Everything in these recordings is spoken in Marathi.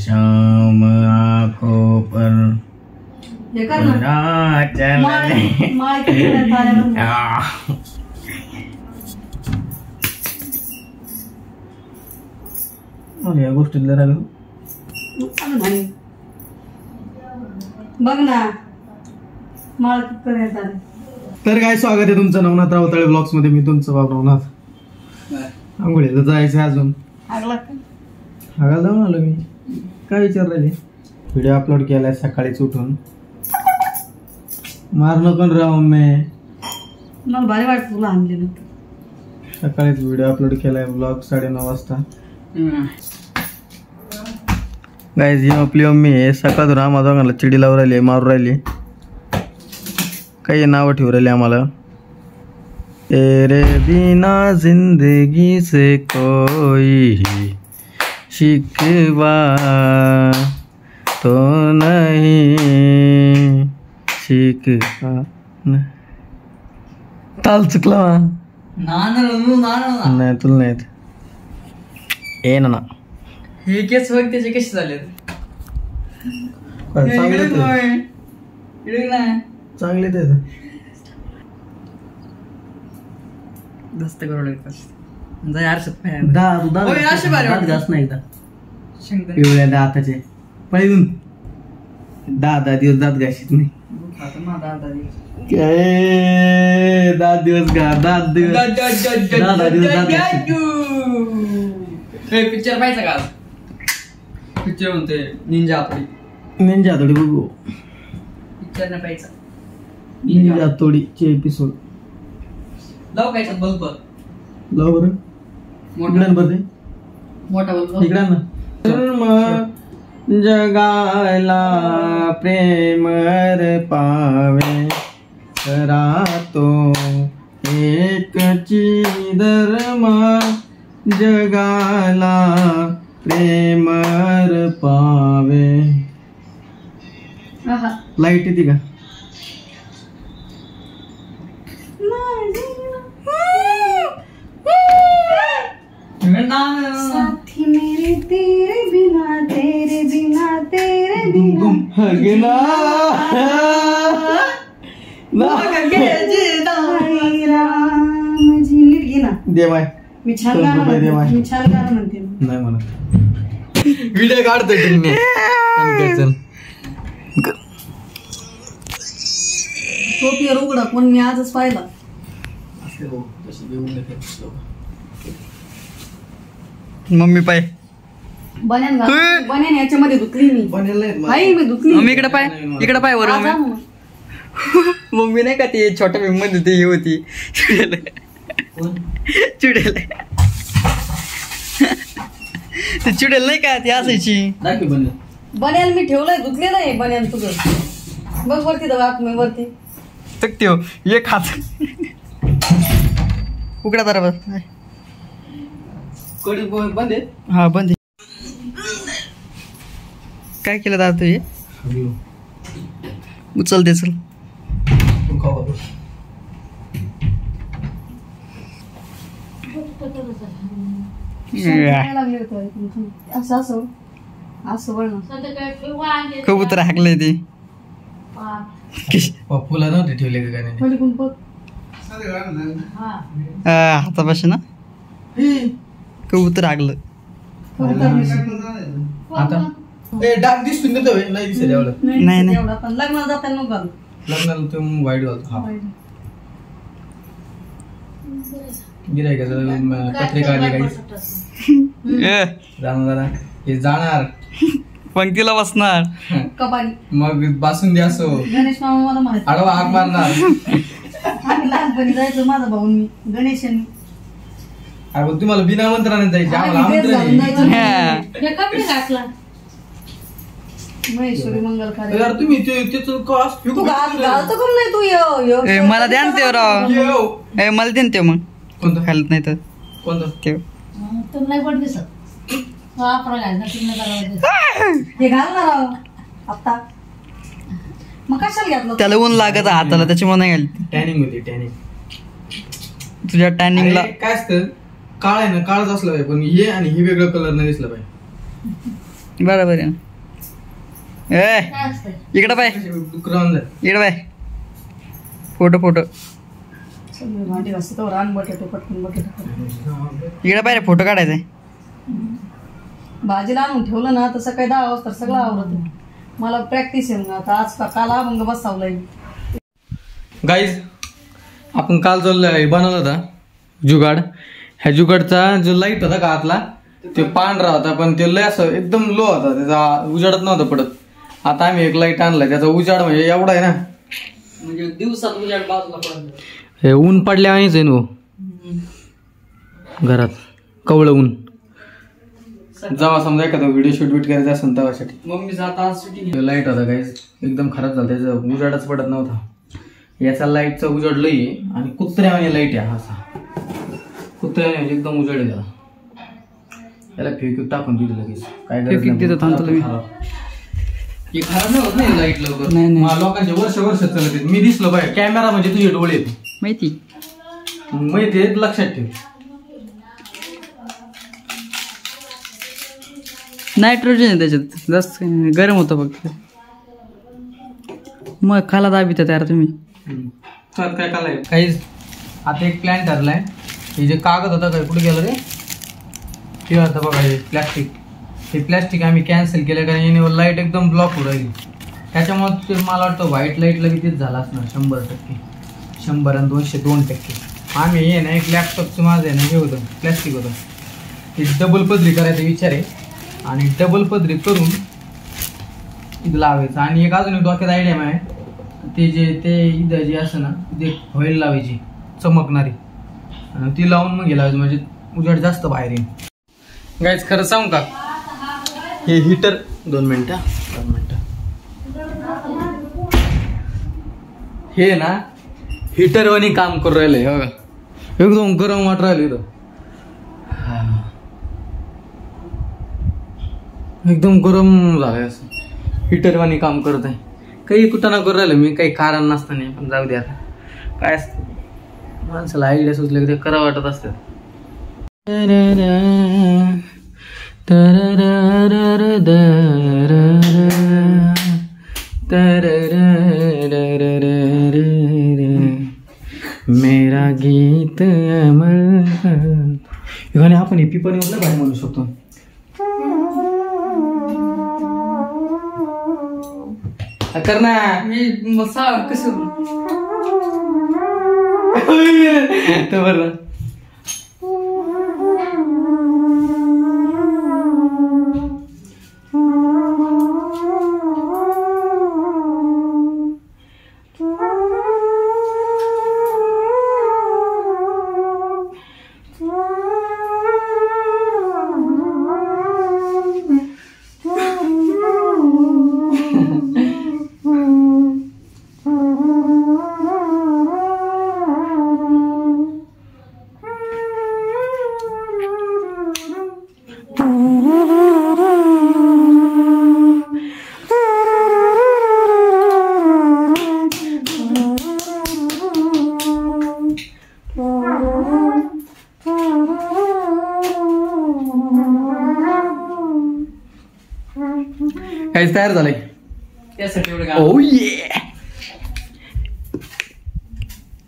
शाम आंखों पर या गोष्टीला राग बघ ना माळ कितपर्यंत आले. तर काय स्वागत आहे तुमचं नवनाथ रावताळे ब्लॉग्स मध्ये. मी तुमचं बाबा नवनाथ. आंघोळीला जायचं अजून. आगला जाऊन आलो मी. काय विचार राहिले? व्हिडिओ अपलोड केलाय सकाळीच उठून. मार नको राव मी. मला भारी वाटत तुला आणलेलं. सकाळीच व्हिडिओ अपलोड केलाय ब्लॉग 9:30 वाजता. गाइस ही आपली मम्मी आहे. सकाळून आम्हा दोघांना चिडी लावून राहिली, मारू राहिली. काही नाव ठेवू राहिले आम्हाला. तेरे बिना जिंदगी से कोई शिकवा तो नहीं शिकवा. ताल चुकला नाही तुला नाही ए ना हे केस बघ त्याचे कसे झाले. चांगले ते दस्त करू जास्त नाही एकदा पिवळ्या दाताचे पहिून 10 दिवस दात घाशीत नाही. काय 10 दिवस घा 10 दिवस दात घाशीत. पिक्चर पाहायचा का? पिक्चर म्हणते निंजा हातोडी बघू. पिक्चर नाही पाहायचा. निंजा हातोडीचे एपिसोड लाव काय बल्ब लाव बरं. मोठा बल्ब इकडे ना. जगाला प्रेम पावे करा तो एकची धर्म. जगाला प्रेम पावे. लाईट येते का? साथी मेरे तेरे बिना हगना नीट घे ना. देवाय मी छान गाणं म्हणते. नाही म्हणत. व्हिडिओ काढतो टोपीवर उघडा कोण मी आजच पाहिला. मम्मी पाय बन्यान याच्यामध्ये धुतली मी. मी धुतली. मम्मी इकडे पाय वर. मम्मी नाही का ती छोट्या भीम मध्ये ती ही होती चुडेल. ती चुडेल नाही का ती असायची. बन्यान मी ठेवलंय धुतलेलं आहे बन्यान तुझं. बघ वरती मी वरती तक्त्यो एक हात उघडा जरा बस. बंद आहे. हा बंद आहे. काय केलं दादा तुझे? उचल दे चल. कबूतर हाकले ते फुला नव्हते ठेवले का हातापाशी ना कबूतर हाकलं. आता डाग दिसून देतो नाही दिसत एवढं. नाही लग्नाला जाताना लग्नाला तो वाईट घालतो. गिरायकाचं पत्रिका आली काही जाणार हे जाणार पंक्तीला बसणार. मग बासुंदी असो गणेश मामा मला माहिती आडवा हाक मारणार. आम्ही लहानपणी जायचो माझा भाऊ मी गणेश. अरे तुम्हाला बिना आमंत्रणाने जायचे आम्हाला महेश्वरी मंगल कार्य. यार तुम्ही त्याचं कॉस्ट तू घालतो कम नाही तू. मला द्या ना ते राव. मला द्या ना ते मग कोणतं खायला नाही तर कोणतं ते नाही पण दिसत. हे घाल ना राव आता. मग कशाला घेतलं? त्याला ऊन लागत हाताला त्याच्यामुळे नाही घालते. टॅनिंग होती टॅनिंग. तुझ्या टॅनिंगला काय असतं, काळ आहे ना काळच असलं पाहिजे, पण हे आणि हे वेगळं कलर नाही दिसलं पाहिजे. बरोबर आहे. इकडं पाय, इकडं पाय. फोटो भांडी घासते तो रान बटाटे पटकन बटाटे. इकडे पाय रे, फोटो काढायचा. भाजीला आणून ठेवलं ना तर सकाळी 10 वाजता सगळं आवडत. मला प्रॅक्टिस आहे. मग आता आज काल अभंग बसवलाय. गाईज आपण काल जो बनवला होता जुगाड, ह्या जुगाडचा जो लाईट होता का आतला ते पांढरा होता, पण ते लय असं एकदम लो होता, त्याचा उजाडत नव्हता पडत. आता आम्ही एक लाईट आणलाय, त्याचा उजाड म्हणजे एवढा आहे ना, म्हणजे दिवसात उजाड बाजूला पडत. हे ऊन पडल्यावानीच आहे ना घरात, कवळं ऊन. जेव्हा समजा एखादा व्हिडिओ शूट करायचा असेल तेव्हासाठी. मम्मीचा आता आज सुट्टी. लाईट होता गाईज एकदम खराब झाला, त्याचा उजाडच पडत नव्हता. याचा लाईटचा उजाड लई आहे आणि कुत्र्यावानी लाईट आहे. असा कुत्र्याने म्हणजे एकदम उजाड आहे त्याला. त्याला फेक्यूक टाकून दिलं लगेच. काय हे खराब नाही होत नाही लाईट लवकर. नाही. लोकांचे वर्ष चालत. मी दिसलो बाय कॅमेरा म्हणजे तुझे डोळे माहिती आहे, लक्षात ठेव. नायट्रोजन आहे त्याच्यात, जास्त गरम होतं फक्त. मग खाला दाबी तयार तुम्ही. तर काय काल काहीच. आता एक प्लॅन ठरलाय, हे जे कागद होता काय कुठे गेलं रे, ते होतं बघा हे प्लॅस्टिक. हे प्लॅस्टिक आम्ही कॅन्सल केलं कारण याने लाईट एकदम ब्लॉक होऊ राहिली. त्याच्यामुळे ते मला वाटतं व्हाईट लाईटला कितीच झाला असणार 100%. 100 आणि 200 2%. आम्ही हे ना एक लॅपटॉपचं माझं आहे ना हे होतं प्लॅस्टिक होतं, ते डबल पदरी करायचा विचार आहे. आणि डबल पदरी करून इथं लावायचं. आणि एक अजून एक डोक्यात आयडिया आहे, ते इथं जे असं ना ते फॉईल लावायची चमकणारी, आणि ती लावून मग हे लावायचं, म्हणजे उजेड जास्त बाहेर येईल. गाईज खरं सांगू का, हे हीटर 2 मिनिटं हे ना हीटरवानी काम करू राहिलंय. हो का, एकदम गरम वाट राहिलं इथं, एकदम गरम झालंय. असं हीटरवानी काम करत आहे. काही कुठं करू राहिलं मी, काही कारण नसताना. पण जाऊ दे, आता काय असतं माणसाला आयडिया सुचले की ते करा वाटत असतात. मेरा गीत अमर. आपण हे पिपणी वगैरे बाहेर म्हणू शकतो. कर ना मी कसं बरं. काहीच तयार झालंय त्यासाठी एवढं. ओ ये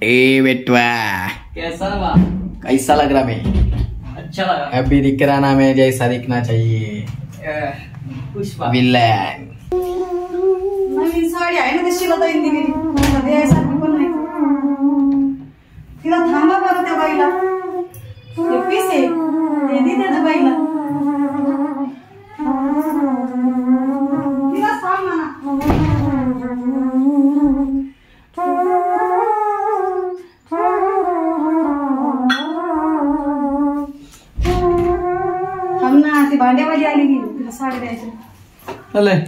ए बेटवा कैसा लग रहा मैं? अच्छा लगा. अभी दिख रहा ना मैं जैसा दिखना चाहिए. पुष्पा विलन. नवीन साडी आहे ना तशी लता इंदी गेली द्यायसारखी पण नाही. तिला थांबा बरं त्या बाईला. ते पीस आहे ते दे त्या बाईला. तिला थांब म्हणा. थांब ना, ती भांड्यावाली आली की तिला साडी द्यायची. आलंय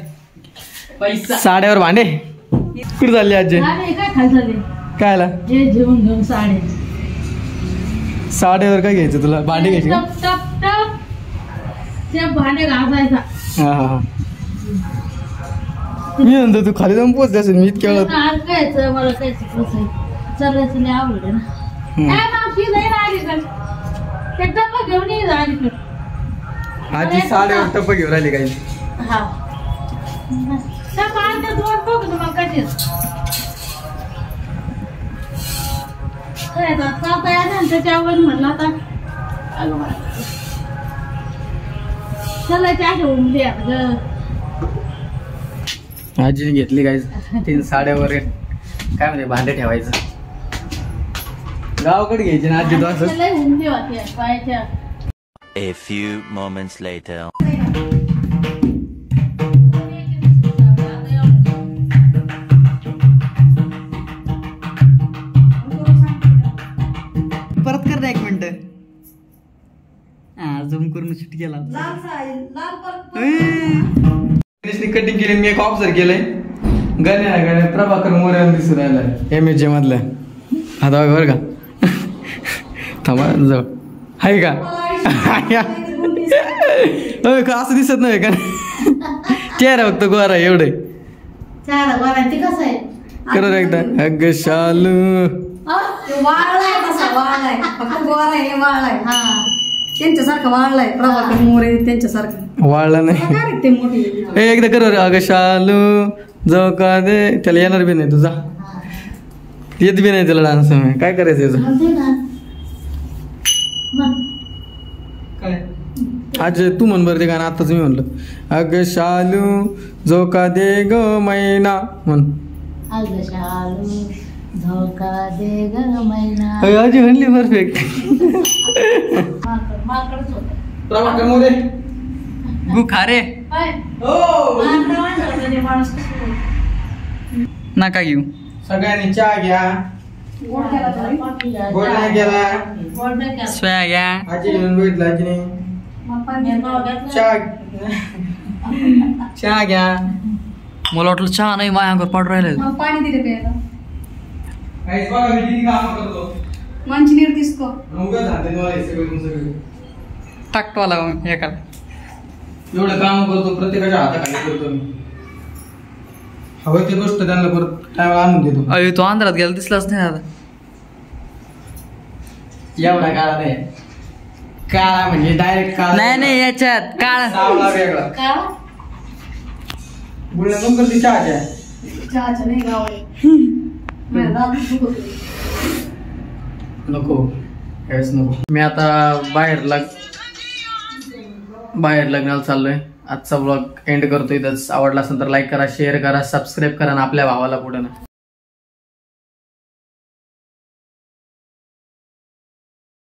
पैसा साड्यावर भांडे कुठे चालले आजी? काय खाली झाले काय आला जे जेवण घेऊन साड्यावर काय घ्यायचं तुला? भांडे घ्यायचे का? टप टप टप ते भांडे घासायचा. हा हा हा. मी म्हणतो तू खाली जाऊन पोचते असेल मी इतक्या वेळात. आज कायचं मला कायचं कसं चालायचं नाही आवडत ना. काय मावशी नाही ना अलीकडे ते डब्बा घेऊन ये जा अलीकडे. आजी 8:30 टप्प घेऊन राहिली काही. हा त्या पाण्यात वाटतो का तुम्हाला कधीच काय चालता येतं ना त्याच्यावर म्हटलं आता चला चहा घेऊन द्या ग. आजीने घेतली काही 3 साड्यावर काय म्हणजे भांडे ठेवायचं. गावाकडे घ्यायचे ना आजी तो असं. लय हुंडी होत्या पायाच्या. A few moments later. परत कर ना 1 मिनिट. हा झूम करून शूट केला. कटिंग केली मी एक ऑब्झर्व केलंय. गाण्या प्रभाकर मोरे दिसून राहिला MHJ मधल्या. आता बघ बरं का थांबा जाऊ आहे का असं दिसत नाही का चेहरा फक्त गोरा एवढे चार वारांती कसं आहे करत एकदा अग शालू वाळलाय तसा वाळलाय फक्त गोरा आहे वाळलाय. हा त्यांच्यासारखं वाळलाय प्रभाकर मोरे त्यांच्यासारखं वाळला नाही. काय ते मोठी ए एकदा कर अग शालू जाऊ का दे. त्याला येणार बी नाही तुझा येत बी नाही त्याला डान्स. काय करायचं याचं. म्हणते ना काय आज तू म्हण बरं ते गाणं आताच मी म्हणलं. अग शालू जो का दे ग मैना म्हण. अग शालू धोका दे ग मैना. आजी म्हणली परफेक्ट. माकडच होतं. प्रभाकर मोरे गु खारे माणूस नका घेऊ. सगळ्यांनी चहा घ्या. गोड नाही केला. केला. स्वया घ्या. आजी घेऊन बघितलं आजीने चहा घ्या. मला वाटलं चहा नाही माझ्या अंगावर पाडू राहिलं. मग पाणी दिले प्यायला. काहीच बघा मी किती कामं करतो. मंचिनीर दिसतो. उगाच हाते मला हे सगळं टाकतो आला एकाला. एवढं काम करतो प्रत्येकाच्या हाताखाली करतो मी. हवं ती गोष्ट त्यांना परत काय आणून देतो. अरे तो आंध्रात गेला दिसलाच नाही आता. एवढा काळा नाही. काळा म्हणजे डायरेक्ट काळा नाही नाही याच्यात काळ सावळा वेगळा. का बोलणं नको करते चहाच्या. चहाच्या नाही गावळे. नको काहीच नको. मी आता बाहेर लग्नाला चाललोय. आजचा ब्लॉग एंड करतोय. इथंच आवडला असेल तर लाईक करा, शेअर करा, सबस्क्राईब करा आणि आपल्या भावाला पुढे ना.